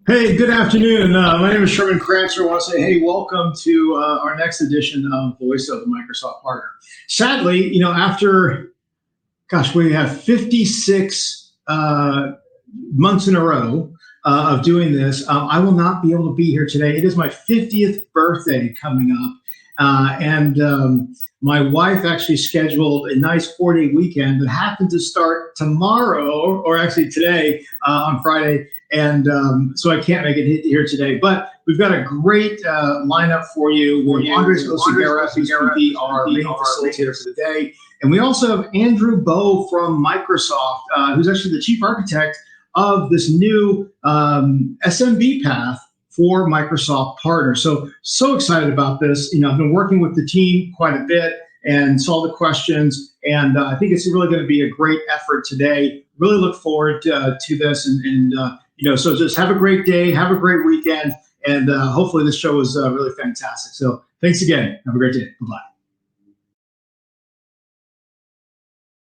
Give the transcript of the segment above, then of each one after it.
Hey, good afternoon. My name is Sherman Crancer. I want to say, hey, welcome to our next edition of Voice of the Microsoft Partner. Sadly, after, gosh, we have 56 months in a row of doing this, I will not be able to be here today. It is my 50th birthday coming up. And my wife actually scheduled a nice 4-day weekend that happened to start tomorrow, or actually today on Friday. And so I can't make it here today, but we've got a great lineup for you. We have Andres Oseguera, who's going to be our main facilitator for the day. And we also have Andrew Boe from Microsoft, who's actually the chief architect of this new SMB path for Microsoft partners. So excited about this. I've been working with the team quite a bit and saw the questions, and I think it's really going to be a great effort today. Really look forward to this, so just have a great day, have a great weekend, and hopefully this show is really fantastic. So thanks again. Have a great day. Bye-bye.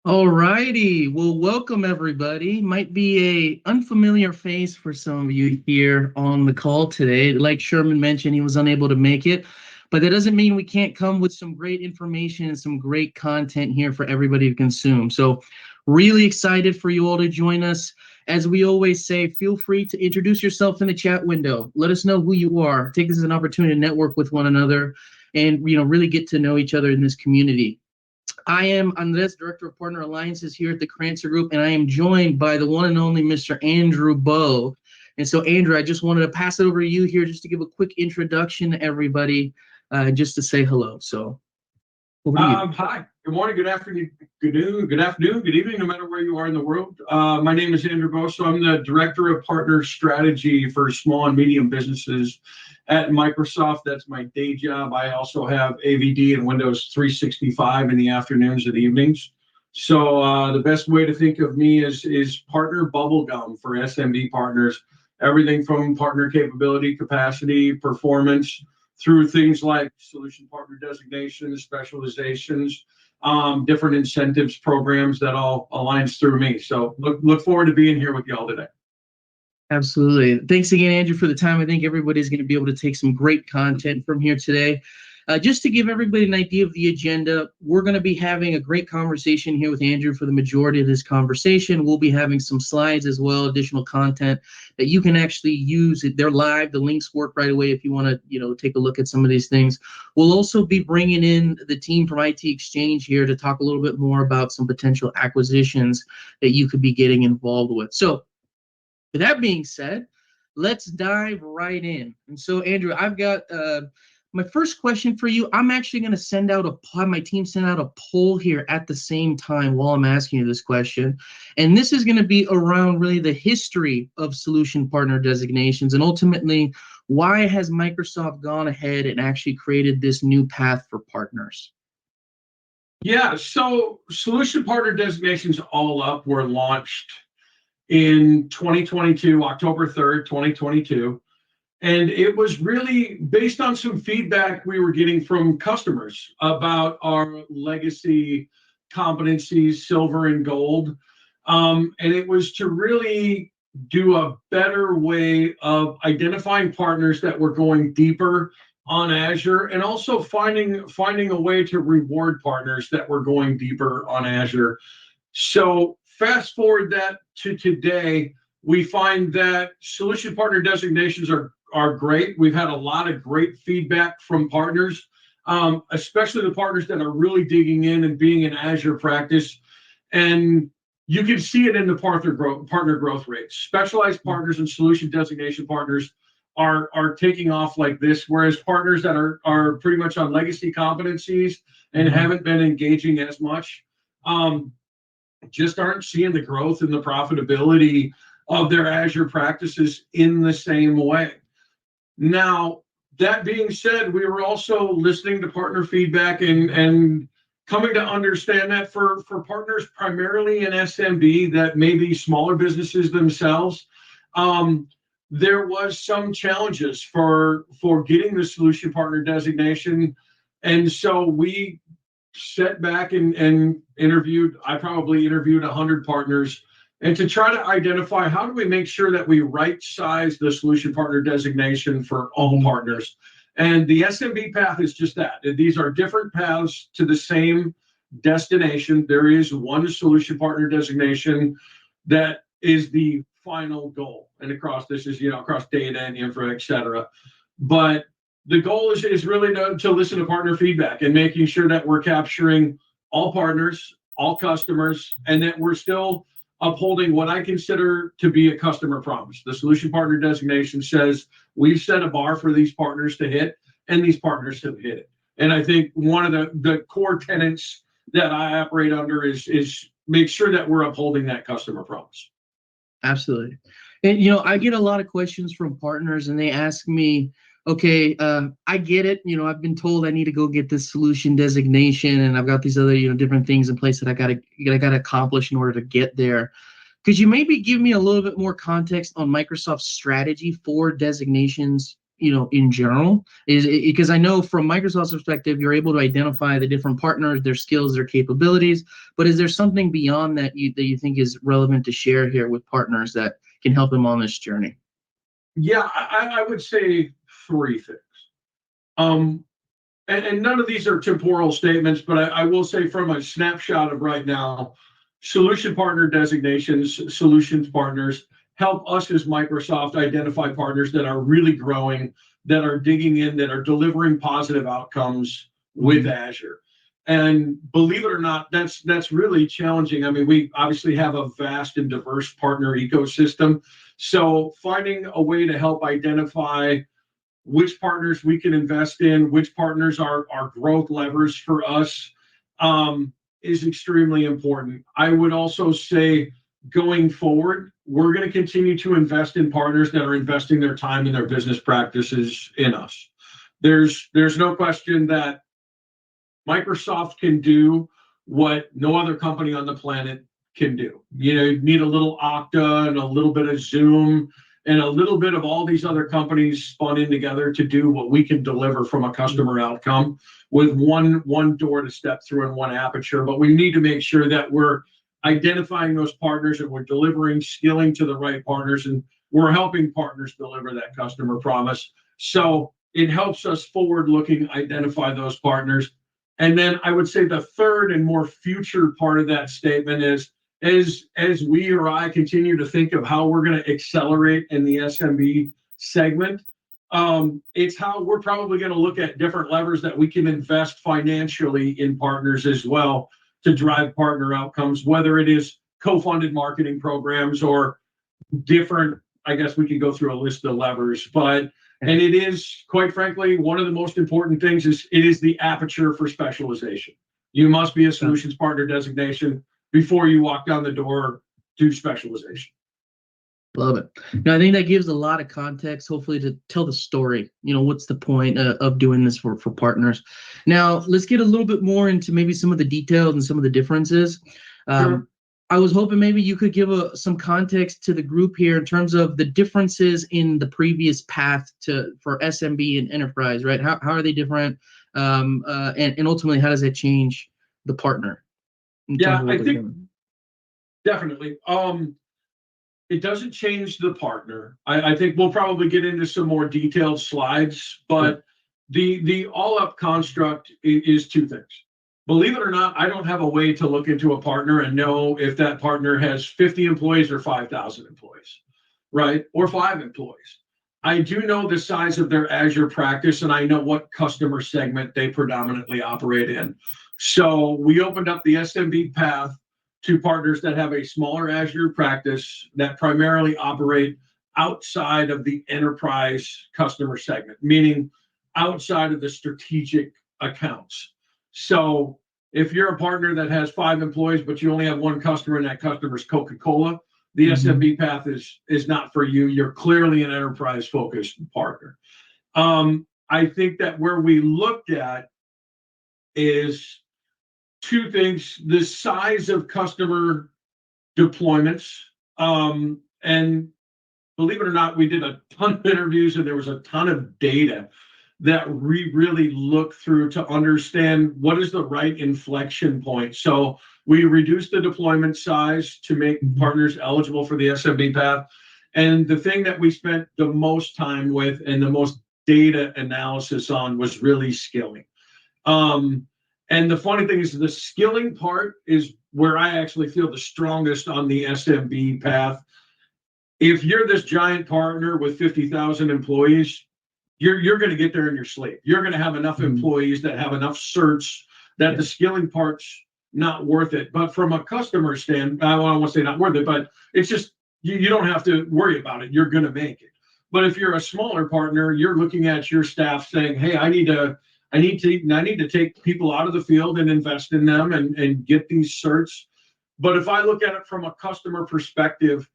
All righty. Well, welcome everybody. Might be a unfamiliar face for some of you here on the call today. Like Sherman mentioned, he was unable to make it, but that doesn't mean we can't come with some great information and some great content here for everybody to consume. So really excited for you all to join us. As we always say, feel free to introduce yourself in the chat window. Let us know who you are. Take this as an opportunity to network with one another and really get to know each other in this community. I am Andres, Director of Partner Alliances here at the Crancer Group, and I am joined by the one and only Mr. Andrew Boe. And so, Andrew, I just wanted to pass it over to you here just to give a quick introduction to everybody, just to say hello. So, over to you. Hi, good morning, good afternoon, good evening, no matter where you are in the world. My name is Andrew Boe, so I'm the Director of Partner Strategy for small and medium businesses at Microsoft. That's my day job. I also have AVD and Windows 365 in the afternoons and evenings. So the best way to think of me is partner bubblegum for SMB partners. Everything from partner capability, capacity, performance, through things like solution partner designations, specializations, different incentives programs that all aligns through me. So look forward to being here with y'all today. Absolutely. Thanks again, Andrew, for the time. I think everybody's going to be able to take some great content from here today. Just to give everybody an idea of the agenda, we're going to be having a great conversation here with Andrew for the majority of this conversation. We'll be having some slides as well, additional content that you can actually use. They're live. The links work right away if you want to, take a look at some of these things. We'll also be bringing in the team from IT Exchange here to talk a little bit more about some potential acquisitions that you could be getting involved with. So, with that being said, let's dive right in. And so, Andrew, I've got my first question for you. I'm actually going to have my team send out a poll here at the same time while I'm asking you this question. And this is going to be around really the history of solution partner designations and ultimately why has Microsoft gone ahead and actually created this new path for partners? Yeah, so solution partner designations all up were launched in 2022, October 3rd, 2022. And it was really based on some feedback we were getting from customers about our legacy competencies, silver and gold. And it was to really do a better way of identifying partners that were going deeper on Azure and also finding a way to reward partners that were going deeper on Azure. So fast forward that to today, we find that solution partner designations are great. We've had a lot of great feedback from partners, especially the partners that are really digging in and being in Azure practice. And you can see it in the partner growth rates. Specialized partners and solution designation partners are taking off like this, whereas partners that are pretty much on legacy competencies and haven't been engaging as much, just aren't seeing the growth and the profitability of their Azure practices in the same way. Now, that being said, we were also listening to partner feedback and coming to understand that for partners primarily in SMB that may be smaller businesses themselves, there was some challenges for getting the solution partner designation. And so we sat back and interviewed, I probably interviewed 100 partners and to try to identify how do we make sure that we right size the solution partner designation for all partners. And the SMB path is just that. These are different paths to the same destination. There is one solution partner designation that is the final goal. And across this is, across data and infra, et cetera. But the goal is really to listen to partner feedback and making sure that we're capturing all partners, all customers, and that we're still upholding what I consider to be a customer promise. The solution partner designation says we've set a bar for these partners to hit, and these partners have hit it. And I think one of the core tenets that I operate under is make sure that we're upholding that customer promise. Absolutely. And, I get a lot of questions from partners, and they ask me, okay, I get it. I've been told I need to go get this solution designation, and I've got these other, different things in place that I gotta accomplish in order to get there. Could you maybe give me a little bit more context on Microsoft's strategy for designations, in general? Because I know from Microsoft's perspective, you're able to identify the different partners, their skills, their capabilities, but is there something beyond that you think is relevant to share here with partners that can help them on this journey? Yeah, I would say three things. And none of these are temporal statements, but I will say from a snapshot of right now, solution partner designations, solutions partners help us as Microsoft identify partners that are really growing, that are digging in, that are delivering positive outcomes with Azure. And believe it or not, that's really challenging. I mean, we obviously have a vast and diverse partner ecosystem. So finding a way to help identify which partners we can invest in, which partners are growth levers for us, is extremely important. I would also say going forward, we're going to continue to invest in partners that are investing their time and their business practices in us. There's no question that Microsoft can do what no other company on the planet can do. You need a little Okta and a little bit of Zoom and a little bit of all these other companies spun in together to do what we can deliver from a customer outcome with one door to step through and one aperture. But we need to make sure that we're identifying those partners and we're delivering skilling to the right partners, and we're helping partners deliver that customer promise. So it helps us forward-looking identify those partners. And then I would say the third and more future part of that statement is, as we or I continue to think of how we're going to accelerate in the SMB segment, it's how we're probably going to look at different levers that we can invest financially in partners as well to drive partner outcomes, whether it is co-funded marketing programs or different, I guess we could go through a list of levers, and it is, quite frankly, one of the most important things is it is the aperture for specialization. You must be a solutions partner designation before you walk down the door to specialization. Love it. Now, I think that gives a lot of context, hopefully, to tell the story. What's the point of doing this for partners? Now, let's get a little bit more into maybe some of the details and some of the differences. Sure. I was hoping maybe you could give some context to the group here in terms of the differences in the previous path for SMB and enterprise, right? How are they different? And ultimately, how does that change the partner? Yeah, I think definitely. It doesn't change the partner. I think we'll probably get into some more detailed slides, but the all-up construct is two things. Believe it or not, I don't have a way to look into a partner and know if that partner has 50 employees or 5,000 employees, right? Or 5 employees. I do know the size of their Azure practice, and I know what customer segment they predominantly operate in. So we opened up the SMB path to partners that have a smaller Azure practice that primarily operate outside of the enterprise customer segment, meaning outside of the strategic accounts. So if you're a partner that has 5 employees, but you only have one customer and that customer is Coca-Cola, the SMB path is not for you. You're clearly an enterprise-focused partner. I think that where we looked at is two things: the size of customer deployments. And believe it or not, we did a ton of interviews and there was a ton of data that we really look through to understand what is the right inflection point. So we reduced the deployment size to make partners eligible for the SMB path. And the thing that we spent the most time with and the most data analysis on was really skilling. And the funny thing is the skilling part is where I actually feel the strongest on the SMB path. If you're this giant partner with 50,000 employees, you're going to get there in your sleep. You're going to have enough employees that have enough certs that the skilling part's not worth it. But from a customer standpoint, I don't want to say not worth it, but it's just you don't have to worry about it. You're going to make it. But if you're a smaller partner, you're looking at your staff saying, "Hey, I need to take people out of the field and invest in them and get these certs." But if I look at it from a customer perspective,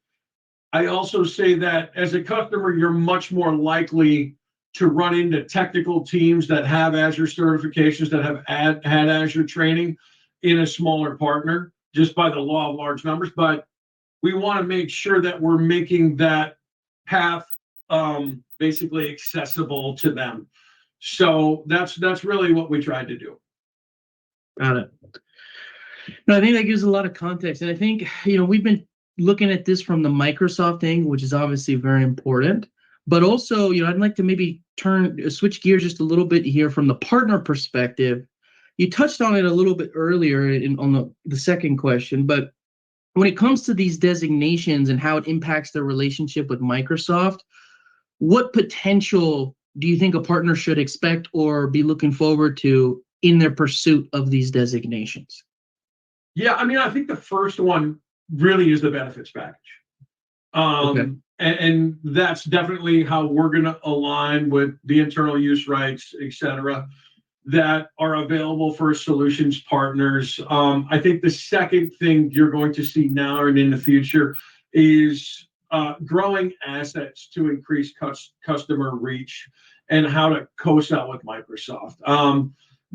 I also say that as a customer, you're much more likely to run into technical teams that have Azure certifications, that have had Azure training in a smaller partner, just by the law of large numbers. But we want to make sure that we're making that path basically accessible to them. So that's really what we tried to do. Got it. No, I think that gives a lot of context. And I think, we've been looking at this from the Microsoft angle, which is obviously very important. But also, I'd like to maybe switch gears just a little bit here from the partner perspective. You touched on it a little bit earlier on the second question, but when it comes to these designations and how it impacts their relationship with Microsoft, what potential do you think a partner should expect or be looking forward to in their pursuit of these designations? Yeah, I think the first one really is the benefits package. Okay. And that's definitely how we're going to align with the internal use rights, et cetera, that are available for solutions partners. I think the second thing you're going to see now and in the future is growing assets to increase customer reach and how to co-sell with Microsoft.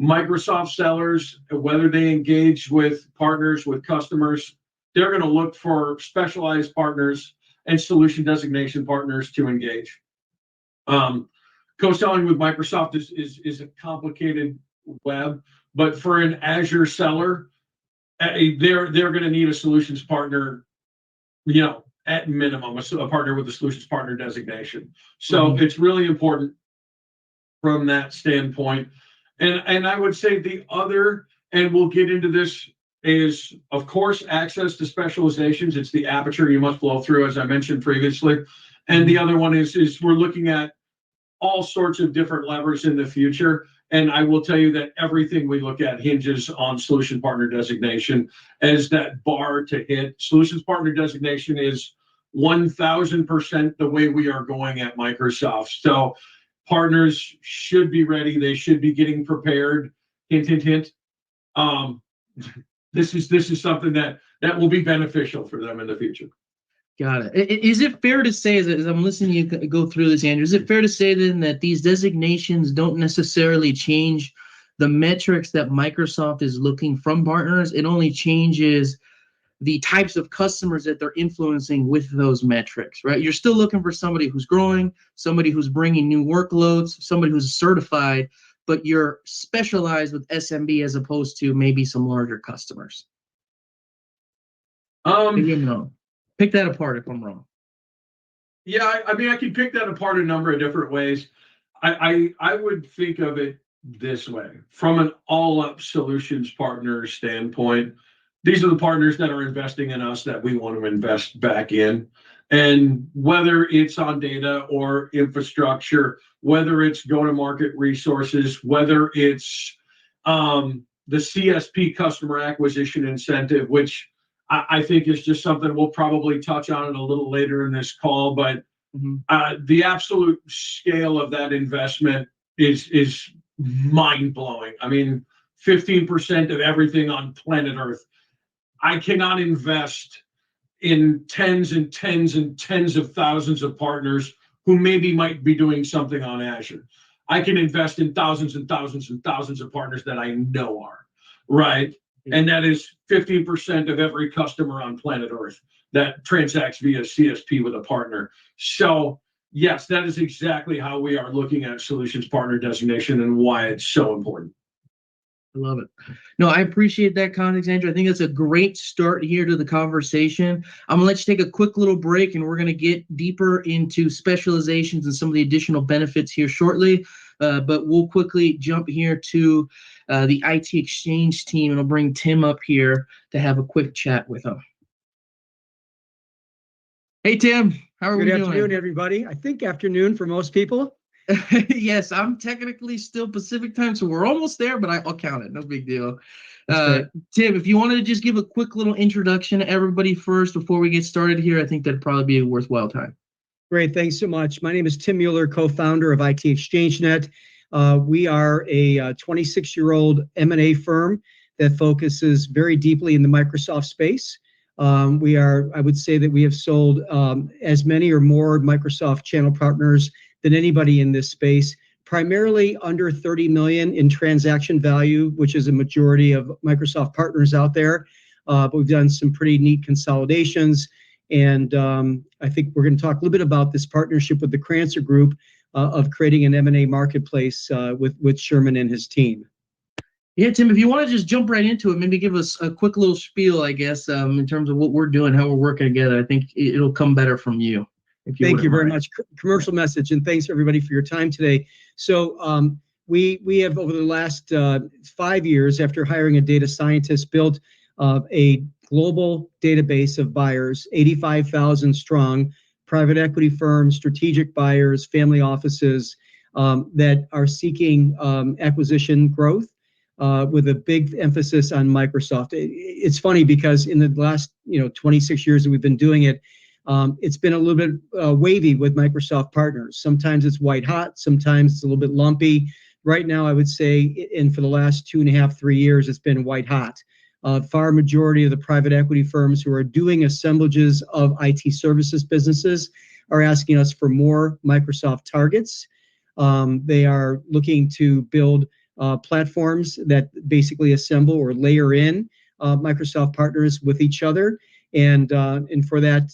Microsoft sellers, whether they engage with partners, with customers, they're going to look for specialized partners and solution designation partners to engage. Co-selling with Microsoft is a complicated web, but for an Azure seller, they're going to need a solutions partner, at minimum, a partner with a solutions partner designation. So it's really important from that standpoint. And I would say the other, and we'll get into this, is, of course, access to specializations. It's the aperture you must blow through, as I mentioned previously. And the other one is we're looking at all sorts of different levers in the future. And I will tell you that everything we look at hinges on solution partner designation as that bar to hit. Solutions partner designation is 1,000% the way we are going at Microsoft. So partners should be ready. They should be getting prepared. Hint, hint, hint. This is something that will be beneficial for them in the future. Got it. Is it fair to say, as I'm listening to you go through this, Andrew, is it fair to say then that these designations don't necessarily change the metrics that Microsoft is looking from partners? It only changes the types of customers that they're influencing with those metrics, right? You're still looking for somebody who's growing, somebody who's bringing new workloads, somebody who's certified, but you're specialized with SMB as opposed to maybe some larger customers. Maybe I'm wrong. Pick that apart if I'm wrong. Yeah, I can pick that apart a number of different ways. I would think of it this way. From an all-up solutions partner standpoint, these are the partners that are investing in us that we want to invest back in. And whether it's on data or infrastructure, whether it's go-to-market resources, whether it's the CSP customer acquisition incentive, which I think is just something we'll probably touch on it a little later in this call, but the absolute scale of that investment is mind-blowing. 15% of everything on planet Earth. I cannot invest in tens and tens and tens of thousands of partners who maybe might be doing something on Azure. I can invest in thousands and thousands and thousands of partners that I know are, right? And that is 15% of every customer on planet Earth that transacts via CSP with a partner. So yes, that is exactly how we are looking at solutions partner designation and why it's so important. I love it. No, I appreciate that context, Andrew. I think that's a great start here to the conversation. I'm going to let you take a quick little break, and we're going to get deeper into specializations and some of the additional benefits here shortly. But we'll quickly jump here to the IT Exchange team, and I'll bring Tim up here to have a quick chat with him. Hey, Tim. How are we doing? Good afternoon, everybody. I think afternoon for most people. Yes, I'm technically still Pacific time, so we're almost there, but I'll count it. No big deal. Tim, if you wanted to just give a quick little introduction to everybody first before we get started here, I think that'd probably be a worthwhile time. Great. Thanks so much. My name is Tim Mueller, co-founder of IT ExchangeNet. We are a 26-year-old M&A firm that focuses very deeply in the Microsoft space. I would say that we have sold as many or more Microsoft channel partners than anybody in this space, primarily under 30 million in transaction value, which is a majority of Microsoft partners out there. But we've done some pretty neat consolidations. And I think we're going to talk a little bit about this partnership with the Crancer Group of creating an M&A marketplace with Sherman and his team. Yeah, Tim, if you want to just jump right into it, maybe give us a quick little spiel, I guess, in terms of what we're doing, how we're working together. I think it'll come better from you. Thank you very much. Commercial message, and thanks everybody for your time today. So we have, over the last 5 years, after hiring a data scientist, built a global database of buyers, 85,000 strong, private equity firms, strategic buyers, family offices that are seeking acquisition growth with a big emphasis on Microsoft. It's funny because in the last 26 years that we've been doing it, it's been a little bit wavy with Microsoft partners. Sometimes it's white hot, sometimes it's a little bit lumpy. Right now, I would say, and for the last 2.5, 3 years, it's been white hot. Far majority of the private equity firms who are doing assemblages of IT services businesses are asking us for more Microsoft targets. They are looking to build platforms that basically assemble or layer in Microsoft partners with each other. And for that,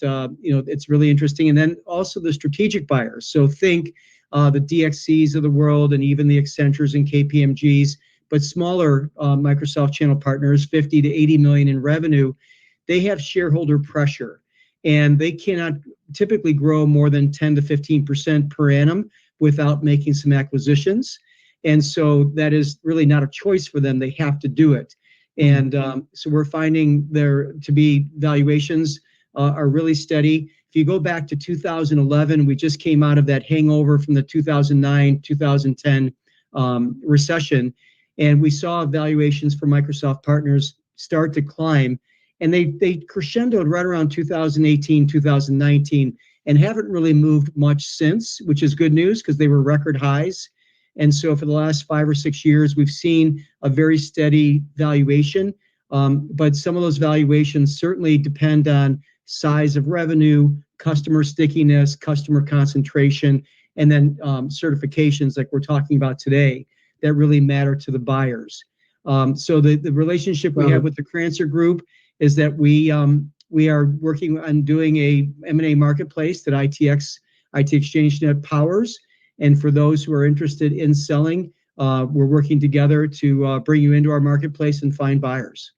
it's really interesting. And then also the strategic buyers. So think the DXCs of the world and even the Accentures and KPMGs, but smaller Microsoft channel partners, 50 to 80 million in revenue, they have shareholder pressure. And they cannot typically grow more than 10 to 15% per annum without making some acquisitions. And so that is really not a choice for them. They have to do it. And so we're finding there to be valuations are really steady. If you go back to 2011, we just came out of that hangover from the 2009, 2010 recession. And we saw valuations for Microsoft partners start to climb. And they crescendoed right around 2018, 2019, and haven't really moved much since, which is good news because they were record highs. And so for the last 5 or 6 years, we've seen a very steady valuation. But some of those valuations certainly depend on size of revenue, customer stickiness, customer concentration, and then certifications like we're talking about today that really matter to the buyers. So the relationship we have with the Crancer Group is that we are working on doing a M&A marketplace that IT ExchangeNet powers. And for those who are interested in selling, we're working together to bring you into our marketplace and find buyers.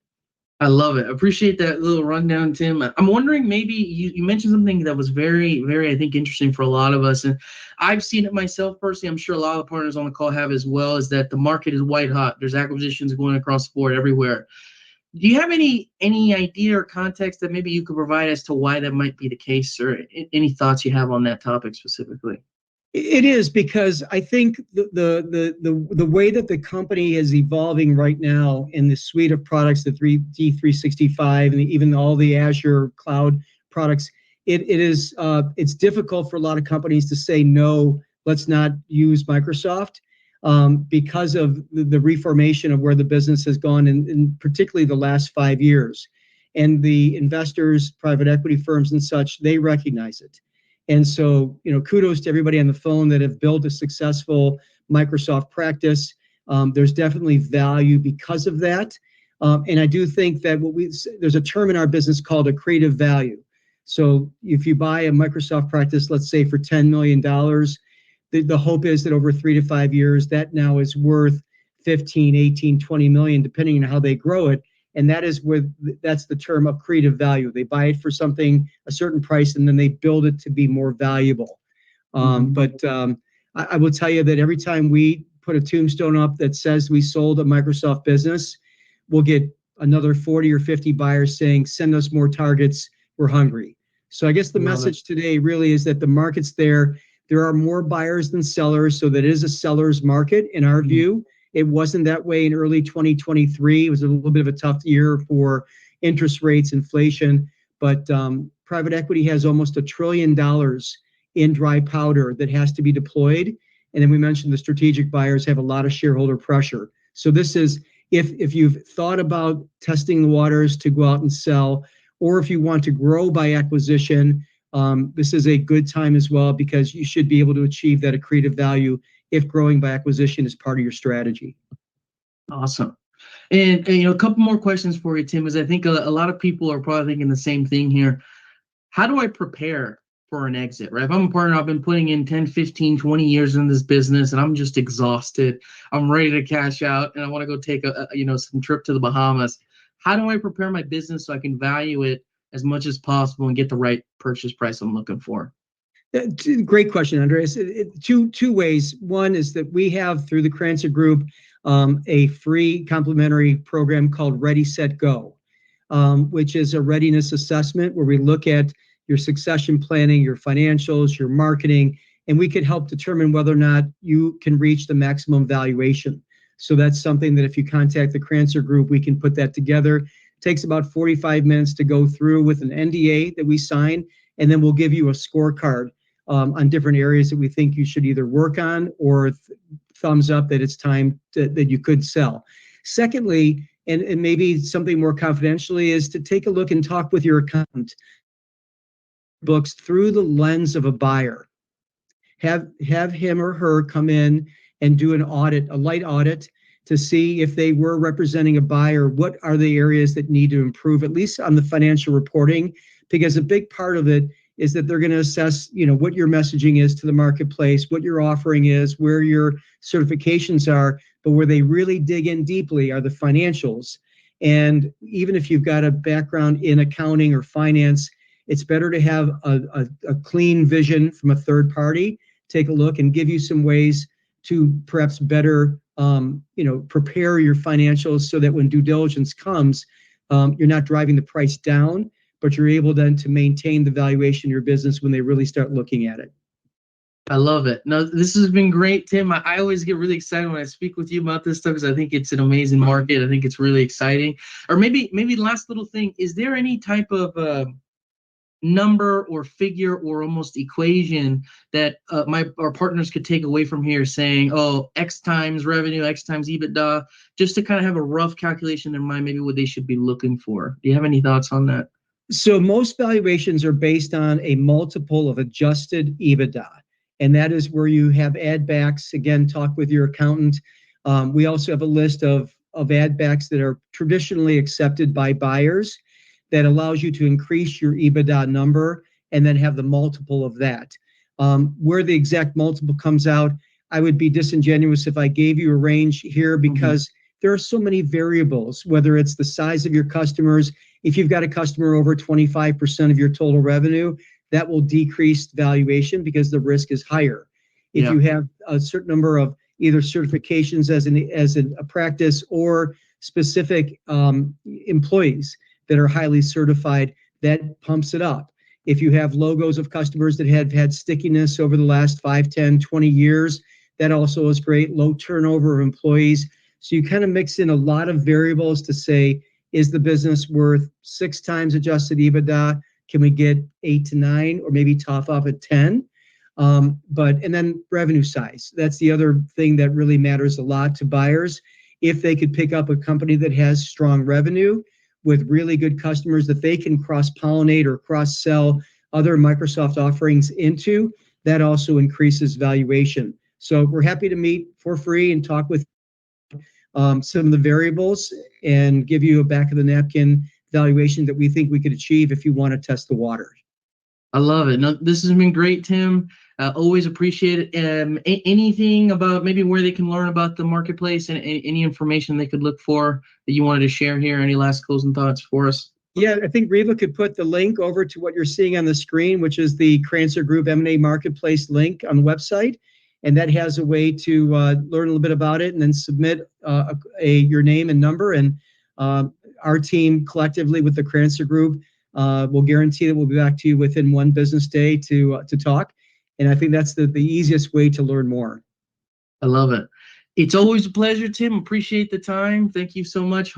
I love it. Appreciate that little rundown, Tim. I'm wondering, maybe you mentioned something that was very, very, I think, interesting for a lot of us. And I've seen it myself personally. I'm sure a lot of the partners on the call have as well, is that the market is white hot. There's acquisitions going across the board everywhere. Do you have any idea or context that maybe you could provide as to why that might be the case, or any thoughts you have on that topic specifically? It is, because I think the way that the company is evolving right now in the suite of products, the D365 and even all the Azure cloud products, it's difficult for a lot of companies to say, no, let's not use Microsoft, because of the reformation of where the business has gone, in particularly the last 5 years. And the investors, private equity firms and such, they recognize it. And so, kudos to everybody on the phone that have built a successful Microsoft practice. There's definitely value because of that. And I do think that there's a term in our business called accretive value. So if you buy a Microsoft practice, let's say for $10 million, the hope is that over 3 to 5 years, that now is worth 15, 18, 20 million, depending on how they grow it. And that's the term accretive value. They buy it for something, a certain price, and then they build it to be more valuable. But I will tell you that every time we put a tombstone up that says we sold a Microsoft business, we'll get another 40 or 50 buyers saying, send us more targets, we're hungry. So I guess the message today really is that the market's there. There are more buyers than sellers, so that is a seller's market in our view. It wasn't that way in early 2023. It was a little bit of a tough year for interest rates, inflation, but private equity has almost $1 trillion in dry powder that has to be deployed. And then we mentioned the strategic buyers have a lot of shareholder pressure. So this is, if you've thought about testing the waters to go out and sell, or if you want to grow by acquisition, this is a good time as well, because you should be able to achieve that accretive value if growing by acquisition is part of your strategy. Awesome. And a couple more questions for you, Tim, is I think a lot of people are probably thinking the same thing here. How do I prepare for an exit, right? If I'm a partner, I've been putting in 10, 15, 20 years in this business, and I'm just exhausted. I'm ready to cash out, and I want to go take some trip to the Bahamas. How do I prepare my business so I can value it as much as possible and get the right purchase price I'm looking for? Great question, Andreas. Two ways. One is that we have, through the Crancer Group, a free complimentary program called Ready, Set, Go, which is a readiness assessment where we look at your succession planning, your financials, your marketing, and we could help determine whether or not you can reach the maximum valuation. So that's something that if you contact the Crancer Group, we can put that together. It takes about 45 minutes to go through with an NDA that we sign, and then we'll give you a scorecard on different areas that we think you should either work on or thumbs up that it's time that you could sell. Secondly, and maybe something more confidentially, is to take a look and talk with your accountant books through the lens of a buyer. Have him or her come in and do an audit, a light audit, to see if they were representing a buyer, what are the areas that need to improve, at least on the financial reporting, because a big part of it is that they're going to assess, what your messaging is to the marketplace, what your offering is, where your certifications are, but where they really dig in deeply are the financials. And even if you've got a background in accounting or finance, it's better to have a clean vision from a third party, take a look and give you some ways to perhaps better, prepare your financials so that when due diligence comes, you're not driving the price down, but you're able then to maintain the valuation of your business when they really start looking at it. I love it. No, this has been great, Tim. I always get really excited when I speak with you about this stuff because I think it's an amazing market. I think it's really exciting. Or maybe last little thing, is there any type of number or figure or almost equation that our partners could take away from here saying, oh, X times revenue, X times EBITDA, just to kind of have a rough calculation in mind, maybe what they should be looking for? Do you have any thoughts on that? So most valuations are based on a multiple of adjusted EBITDA. And that is where you have add backs. Again, talk with your accountant. We also have a list of add backs that are traditionally accepted by buyers that allows you to increase your EBITDA number and then have the multiple of that. Where the exact multiple comes out, I would be disingenuous if I gave you a range here because there are so many variables, whether it's the size of your customers. If you've got a customer over 25% of your total revenue, that will decrease valuation because the risk is higher. If you have a certain number of either certifications as a practice or specific employees that are highly certified, that pumps it up. If you have logos of customers that have had stickiness over the last 5, 10, 20 years, that also is great. Low turnover of employees. So you kind of mix in a lot of variables to say, is the business worth 6 times adjusted EBITDA? Can we get 8 to 9 or maybe top off at 10? And then revenue size. That's the other thing that really matters a lot to buyers. If they could pick up a company that has strong revenue with really good customers that they can cross-pollinate or cross-sell other Microsoft offerings into, that also increases valuation. So we're happy to meet for free and talk with some of the variables and give you a back of the napkin valuation that we think we could achieve if you want to test the water. I love it. No, this has been great, Tim. Always appreciate it. Anything about maybe where they can learn about the marketplace and any information they could look for that you wanted to share here? Any last closing thoughts for us? Yeah, I think Reva could put the link over to what you're seeing on the screen, which is the Crancer Group M&A Marketplace link on the website. And that has a way to learn a little bit about it and then submit your name and number. And our team collectively with the Crancer Group will guarantee that we'll be back to you within one business day to talk. And I think that's the easiest way to learn more. I love it. It's always a pleasure, Tim. Appreciate the time. Thank you so much.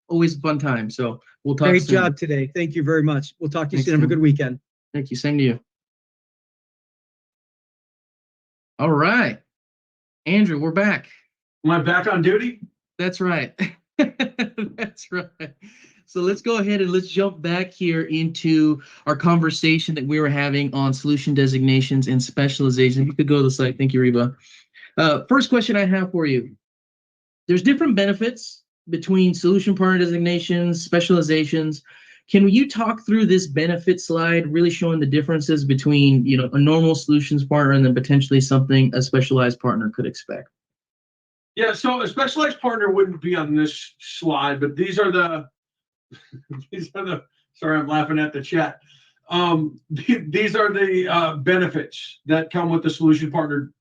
Always a fun time. So we'll talk Great soon. job today. Thank you very much. We'll talk to you Thanks, soon. Have a Tim. good weekend. Thank you. Same to you. All right. Andrew, we're back. Am I back on duty? That's right. That's right. So let's go ahead and let's jump back here into our conversation that we were having on solution designations and specialization. You could go to the site. Thank you, Reba. First question I have for you. There's different benefits between solution partner designations, specializations. Can you talk through this benefit slide, really showing the differences between, a normal solutions partner and then potentially something a specialized partner could expect? Yeah, so a specialized partner wouldn't be on this slide, but these are the sorry, I'm laughing at the chat. These are the benefits that come with the solution partner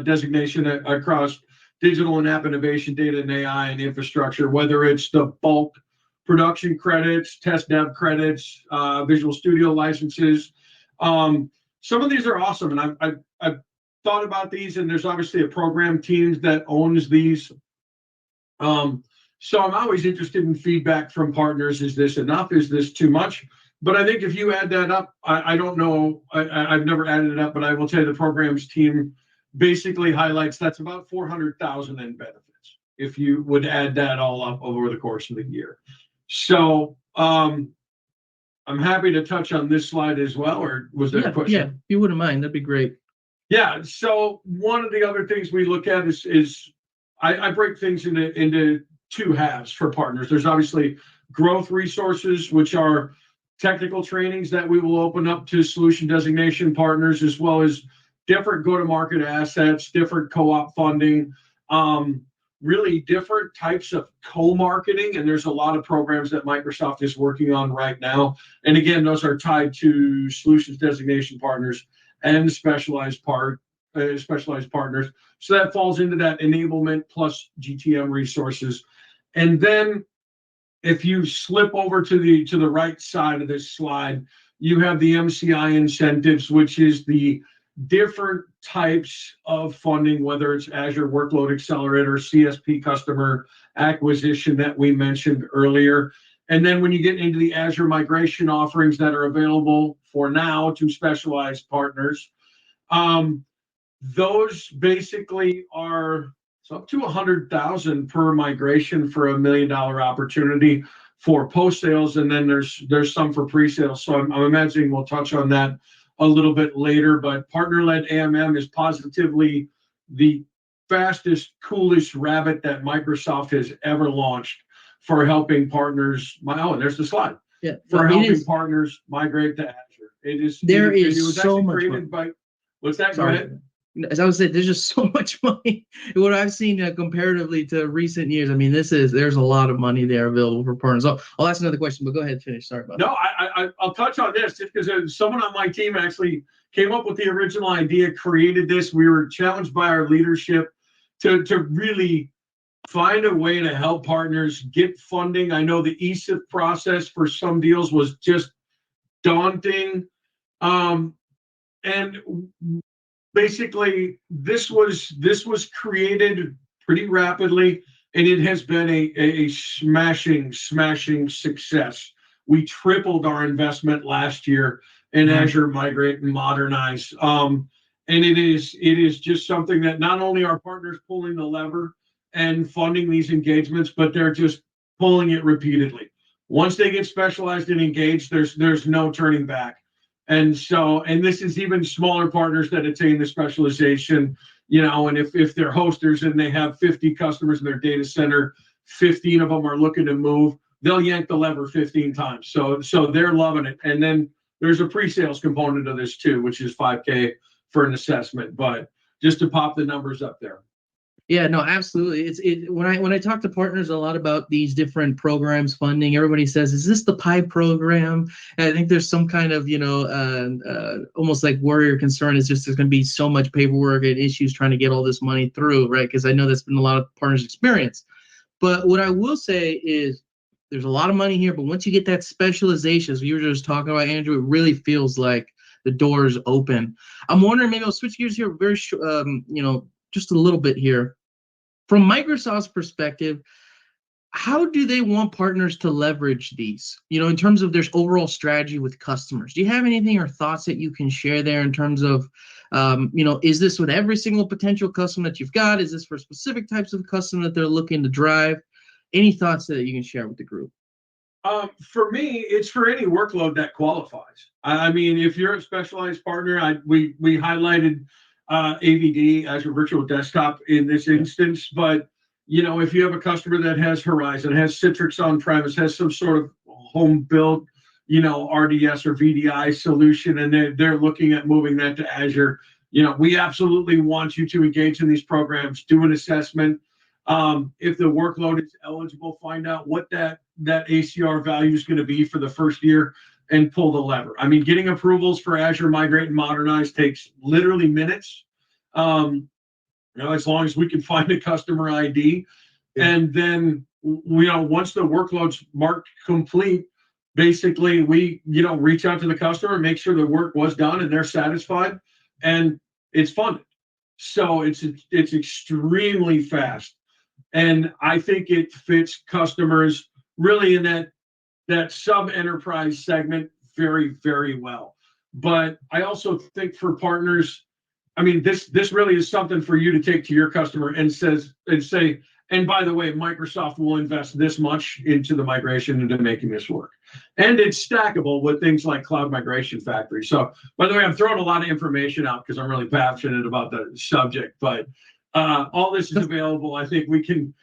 designation across digital and app innovation, data and AI, and infrastructure, whether it's the bulk production credits, test dev credits, Visual Studio licenses. Some of these are awesome, and I've thought about these, and there's obviously a program team that owns these. So I'm always interested in feedback from partners. Is this enough? Is this too much? But I think if you add that up, I don't know, I've never added it up, but I will tell you the programs team basically highlights that's about 400,000 in benefits if you would add that all up over the course of the year. So I'm happy to touch on this slide as well, or was there a question? Yeah, if you wouldn't mind, that'd be great. Yeah, so one of the other things we look at is I break things into two halves for partners. There's obviously growth resources, which are technical trainings that we will open up to solution designation partners, as well as different go-to-market assets, different co-op funding, really different types of co-marketing. And there's a lot of programs that Microsoft is working on right now. And again, those are tied to solutions designation partners and specialized partners. So that falls into that enablement plus GTM resources. And then if you slip over to the right side of this slide, you have the MCI incentives, which is the different types of funding, whether it's Azure Workload Accelerator, CSP customer acquisition that we mentioned earlier. And then when you get into the Azure migration offerings that are available for now to specialized partners, those basically are up to 100,000 per migration for $1 million opportunity for post sales, and then there's some for pre-sales. So I'm imagining we'll touch on that a little bit later. But partner-led AMM is positively the fastest, coolest rabbit that Microsoft has ever launched for helping partners. And there's the slide. Yeah, for helping partners migrate to Azure. It is so much money. What's that? Sorry. Go ahead. As I was saying, there's just so much money. What I've seen comparatively to recent years, I mean, there's a lot of money there available for partners. I'll ask another question, but go ahead and finish. Sorry about that. I'll touch on this just because someone on my team actually came up with the original idea, created this. We were challenged by our leadership to really find a way to help partners get funding. I know the ESIF process for some deals was just daunting. And basically, this was created pretty rapidly, and it has been a smashing success. We tripled our investment last year in Azure Migrate and Modernize. And it is just something that not only are partners pulling the lever and funding these engagements, but they're just pulling it repeatedly. Once they get specialized and engaged, there's no turning back. And this is even smaller partners that attain the specialization, and if they're hosters and they have 50 customers in their data center, 15 of them are looking to move, they'll yank the lever 15 times. So they're loving it. And then there's a pre-sales component of this too, which is $5K for an assessment, but just to pop the numbers up there. Yeah, no, absolutely. When I talk to partners a lot about these different programs, funding, everybody says, "Is this the PI program?" And I think there's some kind of, almost like worry or concern is just there's going to be so much paperwork and issues trying to get all this money through, right? Because I know that's been a lot of partners' experience. But what I will say is there's a lot of money here, but once you get that specialization, as you were just talking about, Andrew, it really feels like the doors open. I'm wondering, maybe I'll switch gears here just a little bit here. From Microsoft's perspective, how do they want partners to leverage these, in terms of their overall strategy with customers? Do you have anything or thoughts that you can share there in terms of, is this with every single potential customer that you've got? Is this for specific types of customer that they're looking to drive? Any thoughts that you can share with the group? For me, it's for any workload that qualifies. I mean, if you're a specialized partner, we highlighted AVD, Azure Virtual Desktop in this instance, but if you have a customer that has Horizon, has Citrix on-premise, has some sort of home built, RDS or VDI solution, and they're looking at moving that to Azure, we absolutely want you to engage in these programs, do an assessment. If the workload is eligible, find out what that ACR value is going to be for the first year and pull the lever. I mean, getting approvals for Azure Migrate and Modernize takes literally minutes. As long as we can find a customer ID, and then once the workload's marked complete, basically we reach out to the customer, make sure the work was done and they're satisfied, and it's funded. So it's extremely fast, and I think it fits customers really in that sub-enterprise segment very, very well. But I also think for partners, I mean, this really is something for you to take to your customer and say, and by the way, Microsoft will invest this much into the migration into making this work. And it's stackable with things like Cloud Migration Factory. So, by the way, I'm throwing a lot of information out because I'm really passionate about the subject, but all this is available. I think we can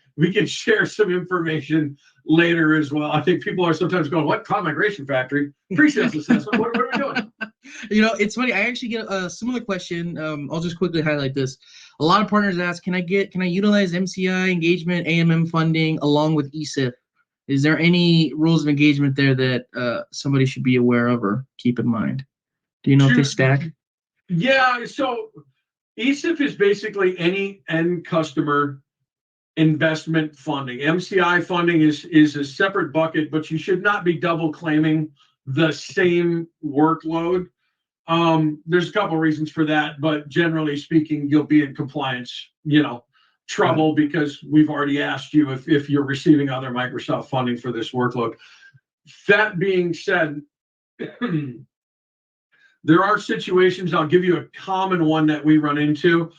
share some information later as well. I think people are sometimes going, "What? Cloud Migration Factory? Pre-sales assessment? What are we doing?" It's funny. I actually get a similar question. I'll just quickly highlight this. A lot of partners ask, can I utilize MCI engagement, AMM funding along with ESIF? Is there any rules of engagement there that somebody should be aware of or keep in mind? Do you know if they stack? Yeah. So ESIF is basically any end customer investment funding. MCI funding is a separate bucket, but you should not be double claiming the same workload. There's a couple of reasons for that, but generally speaking, you'll be in compliance, trouble because we've already asked you if you're receiving other Microsoft funding for this workload. That being said, there are situations, I'll give you a common one that we run into,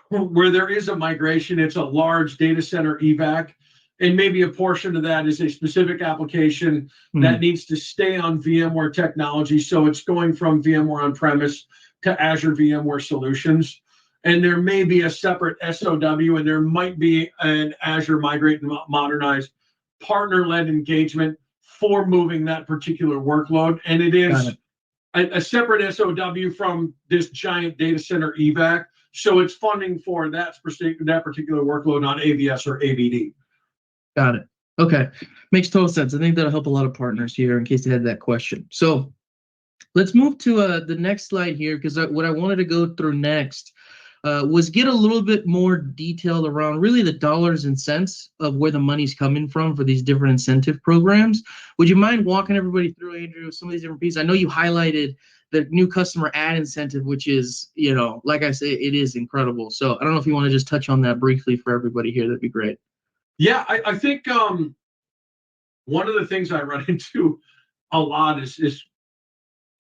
where there is a migration, it's a large data center evac, and maybe a portion of that is a specific application that needs to stay on VMware technology. So it's going from VMware on-premise to Azure VMware Solutions. And there may be a separate SOW, and there might be an Azure Migrate and Modernize partner-led engagement for moving that particular workload. And it is a separate SOW from this giant data center evac. So it's funding for that particular workload on AVS or AVD. Got it. Okay. Makes total sense. I think that'll help a lot of partners here in case they had that question. So let's move to the next slide here, because what I wanted to go through next was get a little bit more detailed around really the dollars and cents of where the money's coming from for these different incentive programs. Would you mind walking everybody through, Andrew, some of these different pieces? I know you highlighted the new customer ad incentive, which is, like I say, it is incredible. So I don't know if you want to just touch on that briefly for everybody here. That'd be great. Yeah, I think one of the things I run into a lot is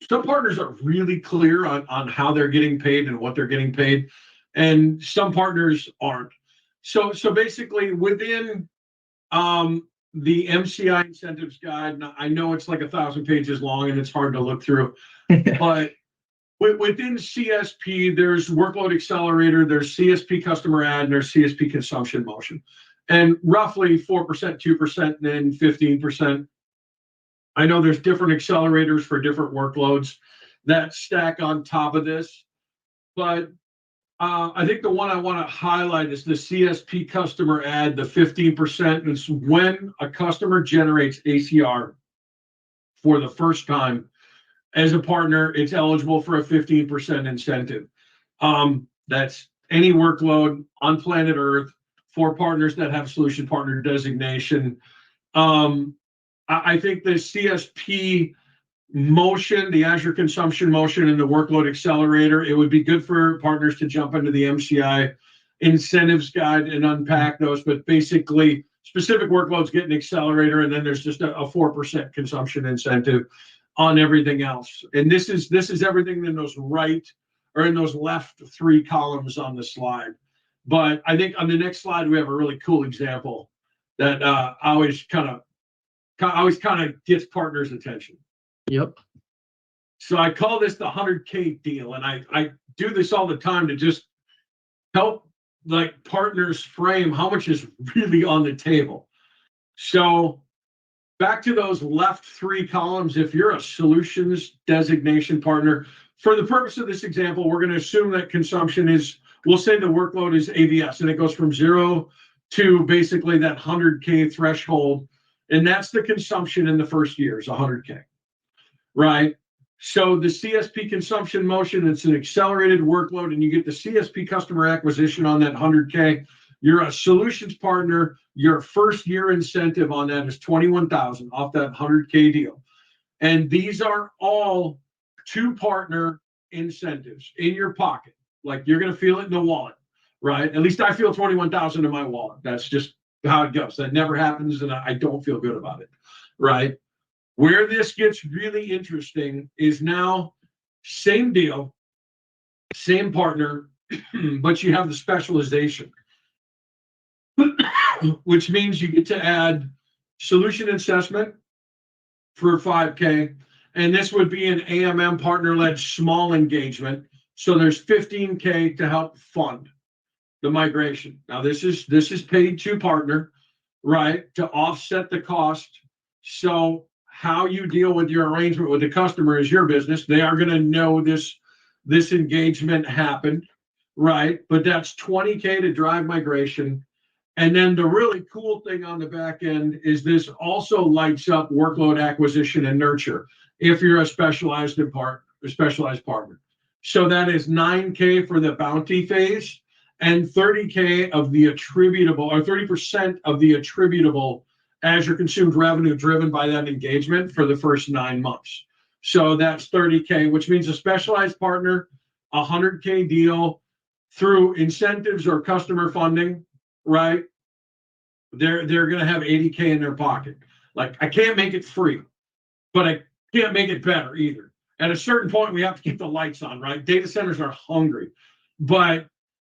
some partners are really clear on how they're getting paid and what they're getting paid, and some partners aren't. So basically within the MCI incentives guide, I know it's like 1,000 pages long and it's hard to look through, but within CSP, there's Workload Accelerator, there's CSP Customer Ad, and there's CSP Consumption Motion. And roughly 4%, 2%, and then 15% I know there's different accelerators for different workloads that stack on top of this, but I think the one I want to highlight is the CSP customer add, the 15%. It's when a customer generates ACR for the first time as a partner, it's eligible for a 15% incentive. That's any workload on planet Earth for partners that have solution partner designation. I think the CSP motion, the Azure consumption motion, and the workload accelerator, it would be good for partners to jump into the MCI incentives guide and unpack those. But basically, specific workloads get an accelerator, and then there's just a 4% consumption incentive on everything else. And this is everything in those right or in those left 3 columns on the slide. But I think on the next slide we have a really cool example that always kind of gets partners' attention. Yep. So I call this the 100K deal, and I do this all the time to just help like partners frame how much is really on the table. So back to those left 3 columns, if you're a solutions designation partner, for the purpose of this example, we're going to assume that consumption is, we'll say the workload is AVS, and it goes from 0 to basically that 100K threshold, and that's the consumption in the first year is 100K. Right. So the CSP consumption motion, it's an accelerated workload, and you get the CSP customer acquisition on that 100K. You're a solutions partner. Your first year incentive on that is $21,000 off that 100K deal. And these are all 2-partner incentives in your pocket. Like you're going to feel it in the wallet, right? At least I feel $21,000 in my wallet. That's just how it goes. That never happens, and I don't feel good about it, right? Where this gets really interesting is now same deal, same partner, but you have the specialization, which means you get to add solution assessment for 5K, and this would be an AMM partner-led small engagement. So there's 15K to help fund the migration. Now this is paid to partner, right, to offset the cost. So how you deal with your arrangement with the customer is your business. They are going to know this engagement happened, right? But that's 20K to drive migration. And then the really cool thing on the back end is this also lights up workload acquisition and nurture if you're a specialized partner. So that is 9K for the bounty phase and 30K of the attributable, or 30% of the attributable Azure consumed revenue driven by that engagement for the first 9 months. So that's 30K, which means a specialized partner, 100K deal through incentives or customer funding, right? They're going to have 80K in their pocket. Like I can't make it free, but I can't make it better either. At a certain point, we have to keep the lights on, right? Data centers are hungry, but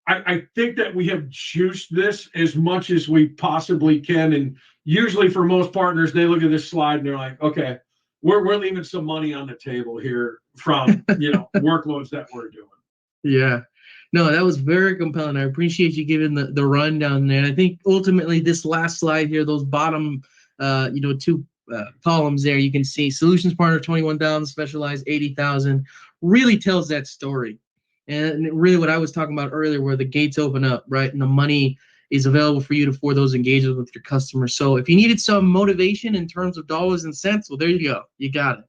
I think that we have juiced this as much as we possibly can. And usually for most partners, they look at this slide and they're like, okay, we're leaving some money on the table here from, workloads that we're doing. Yeah. No, that was very compelling. I appreciate you giving the rundown there. And I think ultimately this last slide here, those bottom, 2 columns there, you can see solutions partner 21,000, specialized 80,000, really tells that story. And really what I was talking about earlier, where the gates open up, right? And the money is available for you for those engagements with your customers. So if you needed some motivation in terms of dollars and cents, well, there you go. You got it.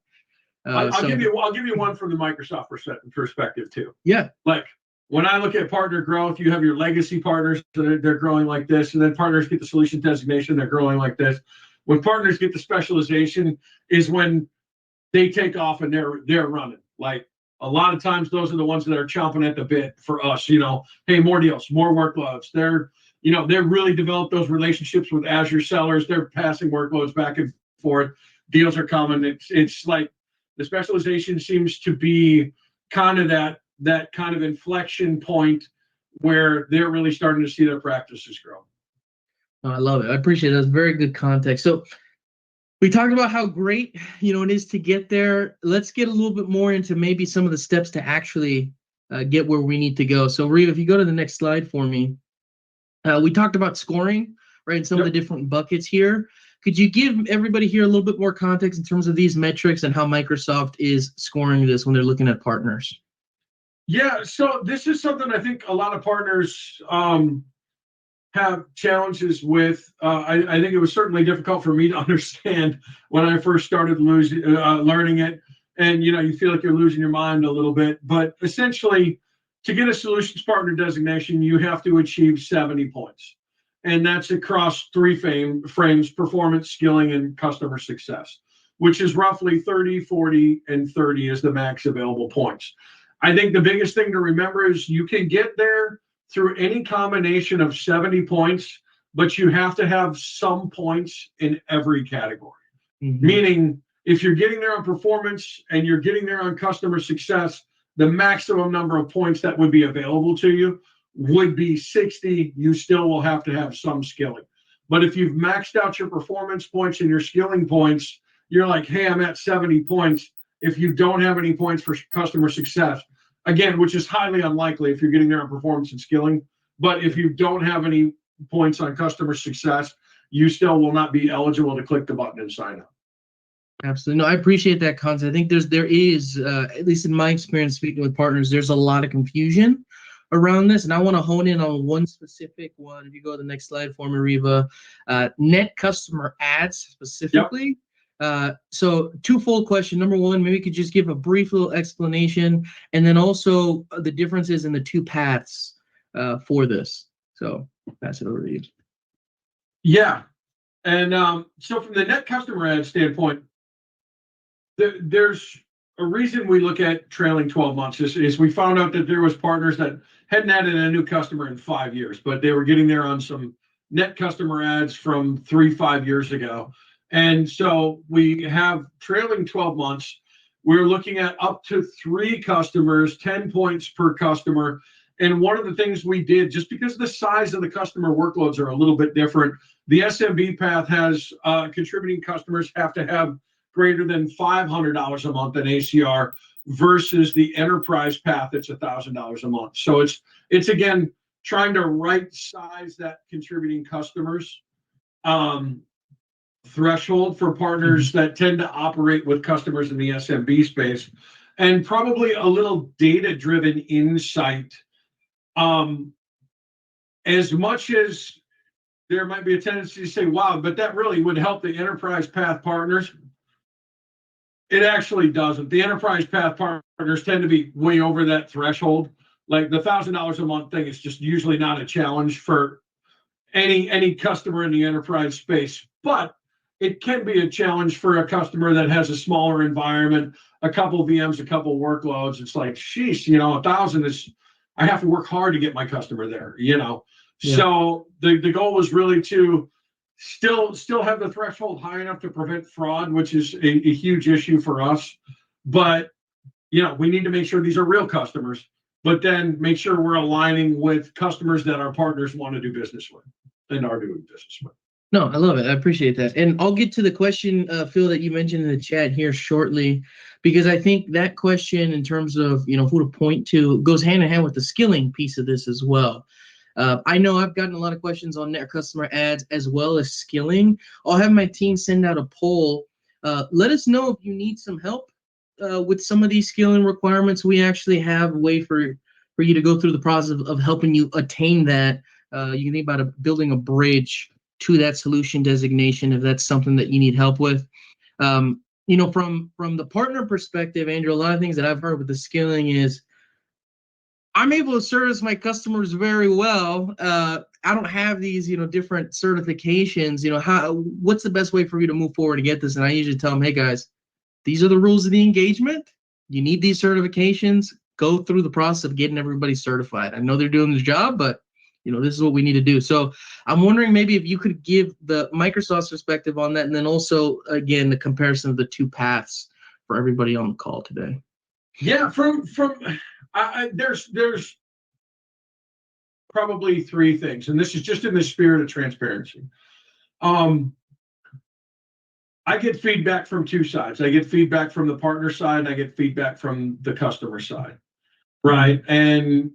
I'll give you one from the Microsoft perspective too. Yeah. Like when I look at partner growth, you have your legacy partners, they're growing like this, and then partners get the solution designation, they're growing like this. When partners get the specialization is when they take off and they're running. Like a lot of times those are the ones that are chomping at the bit for us, hey, more deals, more workloads. They're really developed those relationships with Azure sellers. They're passing workloads back and forth. Deals are coming. It's like the specialization seems to be kind of that kind of inflection point where they're really starting to see their practices grow. Oh, I love it. I appreciate it. That's very good context. So we talked about how great, it is to get there. Let's get a little bit more into maybe some of the steps to actually get where we need to go. So Reeve, if you go to the next slide for me, we talked about scoring, right? And some of the different buckets here. Could you give everybody here a little bit more context in terms of these metrics and how Microsoft is scoring this when they're looking at partners? Yeah, so this is something I think a lot of partners have challenges with. I think it was certainly difficult for me to understand when I first started learning it. And you feel like you're losing your mind a little bit. But essentially, to get a solutions partner designation, you have to achieve 70 points. And that's across three frames: performance, skilling, and customer success, which is roughly 30, 40, and 30 is the max available points. I think the biggest thing to remember is you can get there through any combination of 70 points, but you have to have some points in every category. Mm-hmm. Meaning, if you're getting there on performance and you're getting there on customer success, the maximum number of points that would be available to you would be 60. You still will have to have some skilling. But if you've maxed out your performance points and your skilling points, you're like, hey, I'm at 70 points. If you don't have any points for customer success, again, which is highly unlikely if you're getting there on performance and skilling, but if you don't have any points on customer success, you still will not be eligible to click the button and sign up. Absolutely. No, I appreciate that concept. I think there is, at least in my experience speaking with partners, there's a lot of confusion around this. And I want to hone in on one specific one. If you go to the next slide for me, Riva, net customer adds specifically. Yep. So twofold question. Number one, maybe you could just give a brief little explanation, and then also the differences in the two paths for this. So pass it over to you. Yeah. And so from the net customer ad standpoint, there's a reason we look at trailing 12 months is we found out that there was partners that hadn't added a new customer in 5 years, but they were getting there on some net customer ads from 3-5 years ago. And so we have trailing 12 months. We're looking at up to 3 customers, 10 points per customer. And one of the things we did, just because the size of the customer workloads are a little bit different, the SMB path has contributing customers have to have greater than $500 a month in ACR versus the enterprise path, it's $1,000 a month. So it's again trying to right size that contributing customers threshold for partners that tend to operate with customers in the SMB space, and probably a little data-driven insight. As much as there might be a tendency to say, wow, but that really would help the enterprise path partners, it actually doesn't. The enterprise path partners tend to be way over that threshold. Like the $1,000 a month thing is just usually not a challenge for any customer in the enterprise space, but it can be a challenge for a customer that has a smaller environment, a couple of VMs, a couple of workloads. It's like, sheesh, 1,000 is, I have to work hard to get my customer there, Yeah. So the goal was really to still have the threshold high enough to prevent fraud, which is a huge issue for us. But, we need to make sure these are real customers, but then make sure we're aligning with customers that our partners want to do business with and are doing business with. No, I love it. I appreciate that. And I'll get to the question, Phil, that you mentioned in the chat here shortly, because I think that question in terms of, who to point to goes hand in hand with the skilling piece of this as well. I know I've gotten a lot of questions on net customer ads as well as skilling. I'll have my team send out a poll. Let us know if you need some help with some of these skilling requirements. We actually have a way for you to go through the process of helping you attain that. You can think about building a bridge to that solution designation if that's something that you need help with. From the partner perspective, Andrew, a lot of things that I've heard with the skilling is I'm able to service my customers very well. I don't have these, different certifications. What's the best way for you to move forward to get this? And I usually tell them, hey guys, these are the rules of the engagement. You need these certifications. Go through the process of getting everybody certified. I know they're doing the job, but this is what we need to do. So I'm wondering maybe if you could give the Microsoft's perspective on that, and then also, again, the comparison of the two paths for everybody on the call today. Yeah, there's probably 3 things, and this is just in the spirit of transparency. I get feedback from 2 sides. I get feedback from the partner side, and I get feedback from the customer side, right? And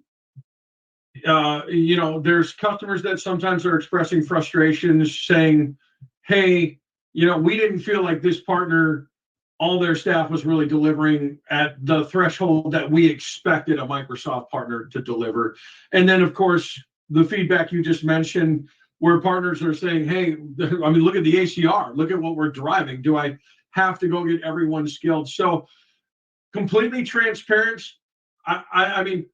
there's customers that sometimes are expressing frustrations, saying, hey, we didn't feel like this partner, all their staff was really delivering at the threshold that we expected a Microsoft partner to deliver. And then, of course, the feedback you just mentioned, where partners are saying, hey, I mean, look at the ACR, look at what we're driving. Do I have to go get everyone skilled? So completely transparent. I mean,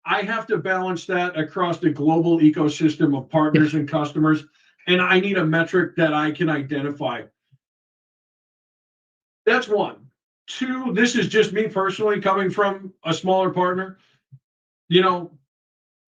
I have to balance that across the global ecosystem of partners and customers, and I need a metric that I can identify. That's one. Two, this is just me personally coming from a smaller partner.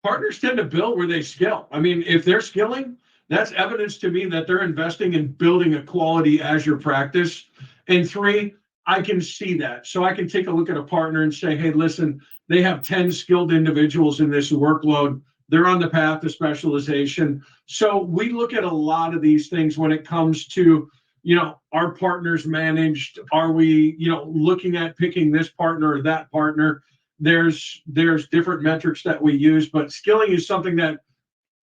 Partners tend to build where they skill. I mean, if they're skilling, that's evidence to me that they're investing in building a quality Azure practice. And three, I can see that. So I can take a look at a partner and say, hey, listen, they have 10 skilled individuals in this workload. They're on the path to specialization. So we look at a lot of these things when it comes to, are partners managed? Are we, looking at picking this partner or that partner? There's different metrics that we use, but skilling is something that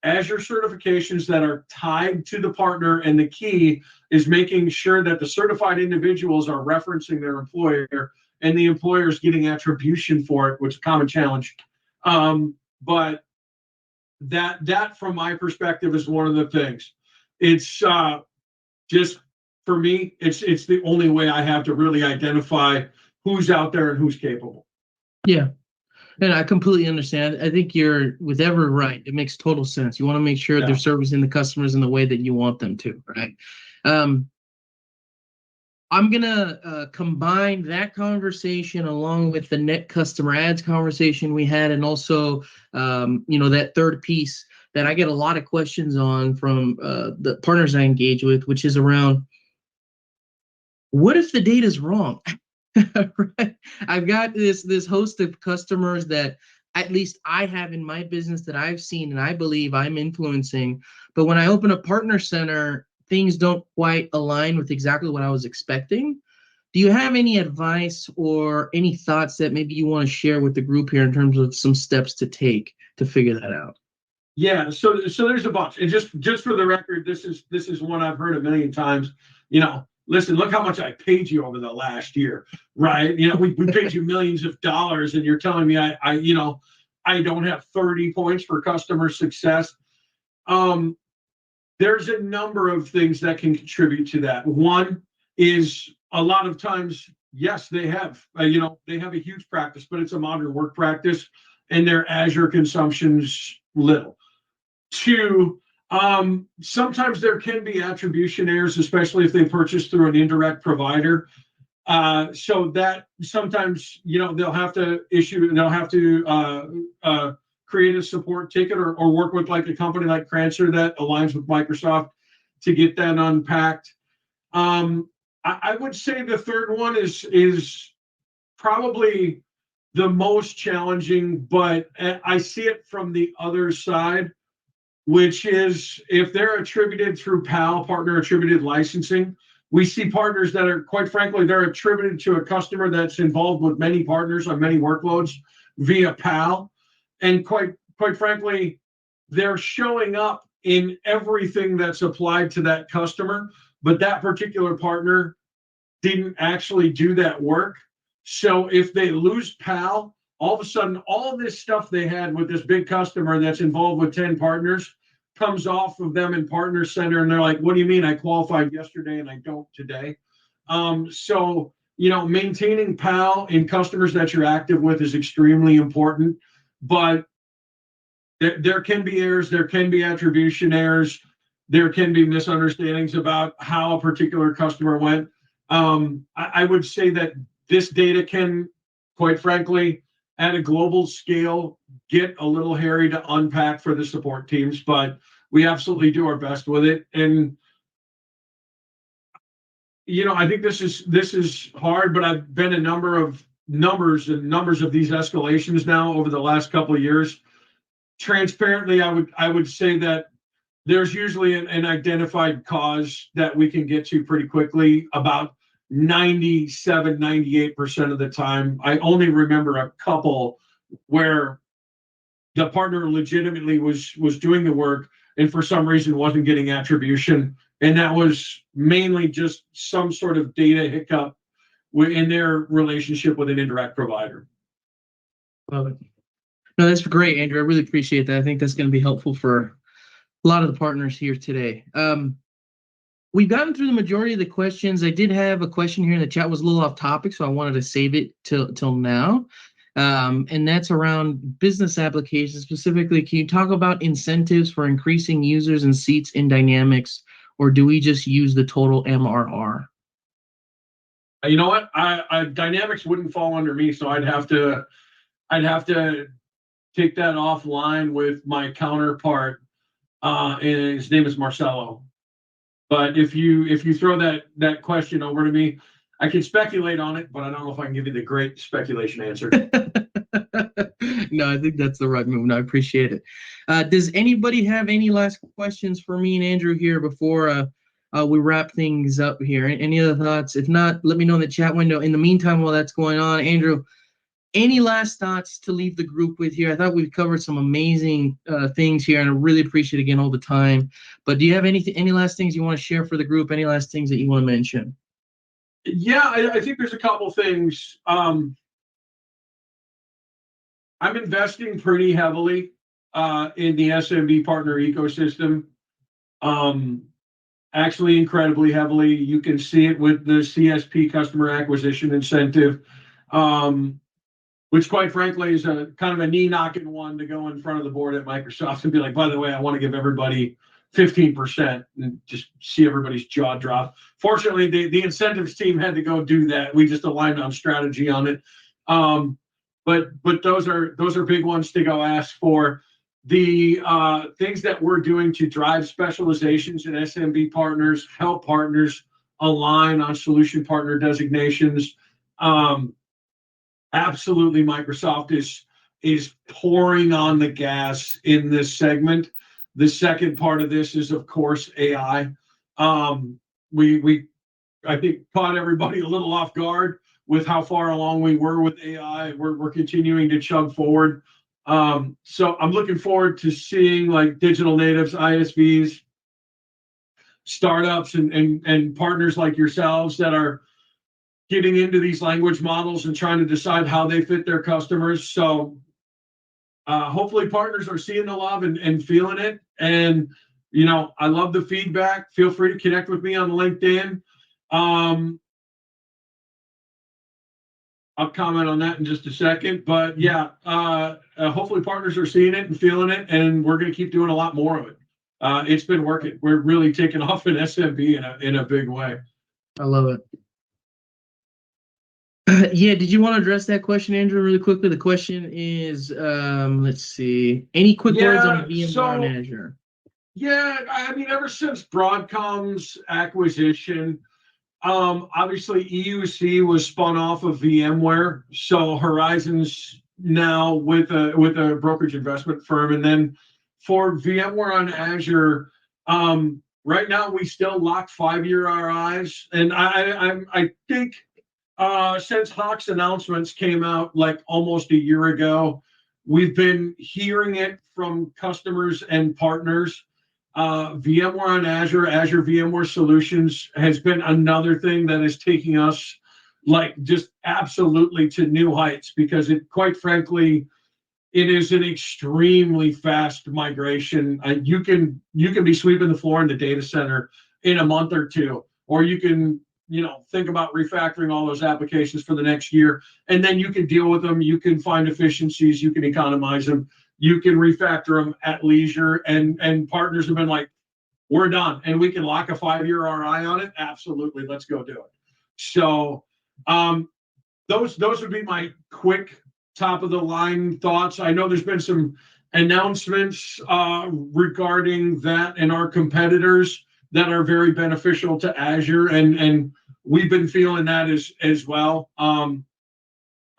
Azure certifications that are tied to the partner, and the key is making sure that the certified individuals are referencing their employer and the employer is getting attribution for it, which is a common challenge. But that from my perspective is one of the things. It's just for me, it's the only way I have to really identify who's out there and who's capable. Yeah. And I completely understand. I think you're with Ever right. It makes total sense. You want to make sure they're servicing the customers in the way that you want them to, right? I'm going to combine that conversation along with the net customer ads conversation we had, and also, that third piece that I get a lot of questions on from the partners I engage with, which is around, what if the data is wrong? Right? I've got this host of customers that at least I have in my business that I've seen and I believe I'm influencing. But when I open a partner center, things don't quite align with exactly what I was expecting. Do you have any advice or any thoughts that maybe you want to share with the group here in terms of some steps to take to figure that out? Yeah, so there's a bunch. And just for the record, this is one I've heard a million times. Listen, look how much I paid you over the last year, right? We paid you millions of dollars, and you're telling me I don't have 30 points for customer success. There's a number of things that can contribute to that. One is a lot of times, yes, they have a huge practice, but it's a modern work practice, and their Azure consumption's little. Two, sometimes there can be attribution errors, especially if they purchase through an indirect provider. So that sometimes, they'll have to create a support ticket or work with like a company like Crancer that aligns with Microsoft to get that unpacked. I would say the third one is probably the most challenging, but I see it from the other side, which is if they're attributed through PAL, partner attributed licensing. We see partners that are, quite frankly, they're attributed to a customer that's involved with many partners on many workloads via PAL. And quite frankly, they're showing up in everything that's applied to that customer, but that particular partner didn't actually do that work. So if they lose PAL, all of a sudden, all of this stuff they had with this big customer that's involved with 10 partners comes off of them in Partner Center, and they're like, what do you mean I qualified yesterday and I don't today? So maintaining PAL in customers that you're active with is extremely important, but there can be errors, there can be attribution errors, there can be misunderstandings about how a particular customer went. I would say that this data can, quite frankly, at a global scale, get a little hairy to unpack for the support teams, but we absolutely do our best with it. And I think this is hard, but I've been a number of numbers of these escalations now over the last couple of years. Transparently, I would say that there's usually an identified cause that we can get to pretty quickly. About 97, 98% of the time. I only remember a couple where the partner legitimately was doing the work and for some reason wasn't getting attribution, And that was mainly just some sort of data hiccup in their relationship with an indirect provider. Love it. No, that's great, Andrew. I really appreciate that. I think that's going to be helpful for a lot of the partners here today. We've gotten through the majority of the questions. I did have a question here in the chat, was a little off topic, so I wanted to save it till now. And that's around business applications. Specifically, can you talk about incentives for increasing users and seats in Dynamics, or do we just use the total MRR? You know what? I Dynamics wouldn't fall under me, so I'd have to take that offline with my counterpart. And his name is Marcelo. But if you throw that question over to me, I can speculate on it, but I don't know if I can give you the great speculation answer. No, I think that's the right move. No, I appreciate it. Does anybody have any last questions for me and Andrew here before we wrap things up here? Any other thoughts? If not, let me know in the chat window. In the meantime, while that's going on, Andrew, any last thoughts to leave the group with here? I thought we've covered some amazing things here, and I really appreciate, again, all the time. But do you have any last things you want to share for the group? Any last things that you want to mention? Yeah, I think there's a couple things. I'm investing pretty heavily in the SMB partner ecosystem. Actually, incredibly heavily. You can see it with the CSP, customer acquisition incentive, which quite frankly is a kind of a knee-knocking one to go in front of the board at Microsoft and be like, by the way, I want to give everybody 15%, and just see everybody's jaw drop. Fortunately, the incentives team had to go do that. We just aligned on strategy on it. But those are big ones to go ask for. The things that we're doing to drive specializations in SMB partners, help partners align on solution partner designations. Absolutely, Microsoft is pouring on the gas in this segment. The second part of this is, of course, AI. We I think caught everybody a little off guard with how far along we were with AI. We're continuing to chug forward. So I'm looking forward to seeing like digital natives, ISVs, startups, and partners like yourselves that are getting into these language models and trying to decide how they fit their customers. So hopefully partners are seeing the love and feeling it. And, you know, I love the feedback. Feel free to connect with me on LinkedIn. I'll comment on that in just a second. But yeah, hopefully partners are seeing it and feeling it, and we're going to keep doing a lot more of it. It's been working. We're really taking off in SMB in a big way. I love it. Yeah, did you want to address that question, Andrew, really quickly? The question is, let's see, any quick words on VMware and Azure? Yeah, I mean, ever since Broadcom's acquisition, obviously EUC was spun off of VMware, so Horizon's now with a brokerage investment firm, and then for VMware on Azure, right now we still lock 5-year RIs, and I think since Hawk's announcements came out like almost a year ago, we've been hearing it from customers and partners. VMware on Azure VMware Solutions has been another thing that is taking us like just absolutely to new heights, because it, quite frankly, it is an extremely fast migration. You can be sweeping the floor in the data center in a month or two, or you can, you know, think about refactoring all those applications for the next year, and then you can deal with them. You can find efficiencies, you can economize them, you can refactor them at leisure, and partners have been like, we're done, and we can lock a 5-year RI on it. Absolutely, let's go do it. So those would be my quick top of the line thoughts. I know there's been some announcements regarding that and our competitors that are very beneficial to Azure, and we've been feeling that as well. I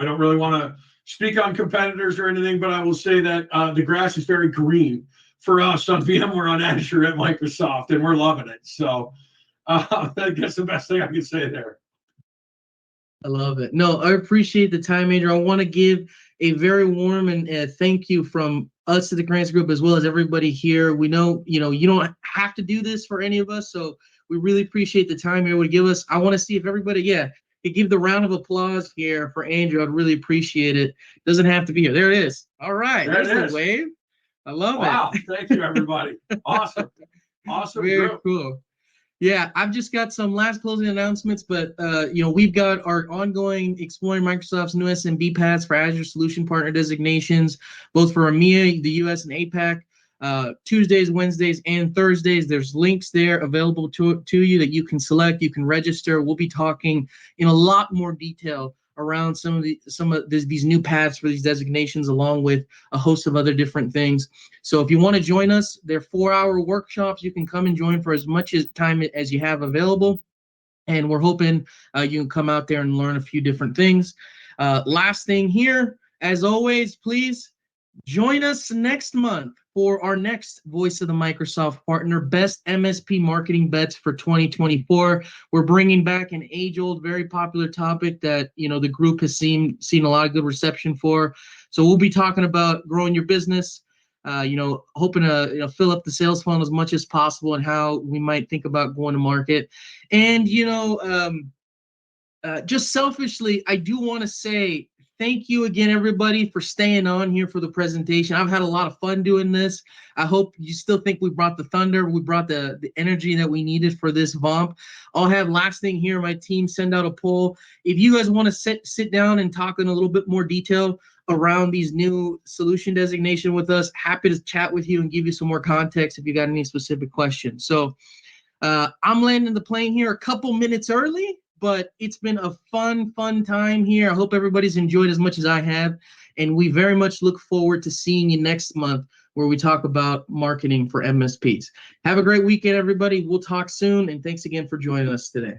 don't really want to speak on competitors or anything, but I will say that the grass is very green for us on VMware on Azure at Microsoft, and we're loving it. So I guess the best thing I can say there. I love it. No, I appreciate the time, Andrew. I want to give a very warm and thank you from us at the Crancer Group, as well as everybody here. We know, you don't have to do this for any of us, so We really appreciate the time you're able to give us. I want to see if everybody, could give the round of applause here for Andrew. I'd really appreciate it. Doesn't have to be here. There it is. All right. There it There's is. the wave. I love it. Wow. Thank you, everybody. Awesome. Awesome. Very Group. cool. Yeah, I've just got some last closing announcements, but we've got our ongoing Exploring Microsoft's new SMB Paths for Azure Solution Partner Designations, both for EMEA, the US, and APAC. Tuesdays, Wednesdays, and Thursdays. There's links there available to you that you can select. You can register. We'll be talking in a lot more detail around some of these new paths for these designations, along with a host of other different things. So if you want to join us, they're 4-hour workshops. You can come and join for as much time as you have available. And we're hoping you can come out there and learn a few different things. Last thing here, as always, please join us next month for our next Voice of the Microsoft Partner Best MSP Marketing Bets for 2024. We're bringing back an age-old, very popular topic that the group has seen a lot of good reception for. So we'll be talking about growing your business, hoping to fill up the sales funnel as much as possible, and how we might think about going to market. And just selfishly, I do want to say thank you again, everybody, for staying on here for the presentation. I've had a lot of fun doing this. I hope you still think we brought the thunder. We brought the energy that we needed for this VOMP. I'll have last thing here, my team send out a poll. If you guys want to sit down and talk in a little bit more detail around these new solution designation with us, happy to chat with you and give you some more context if you got any specific questions. So I'm landing the plane here a couple minutes early, but it's been a fun time here. I hope everybody's enjoyed as much as I have, and we very much look forward to seeing you next month where we talk about marketing for MSPs. Have a great weekend, everybody. We'll talk soon, and thanks again for joining us today.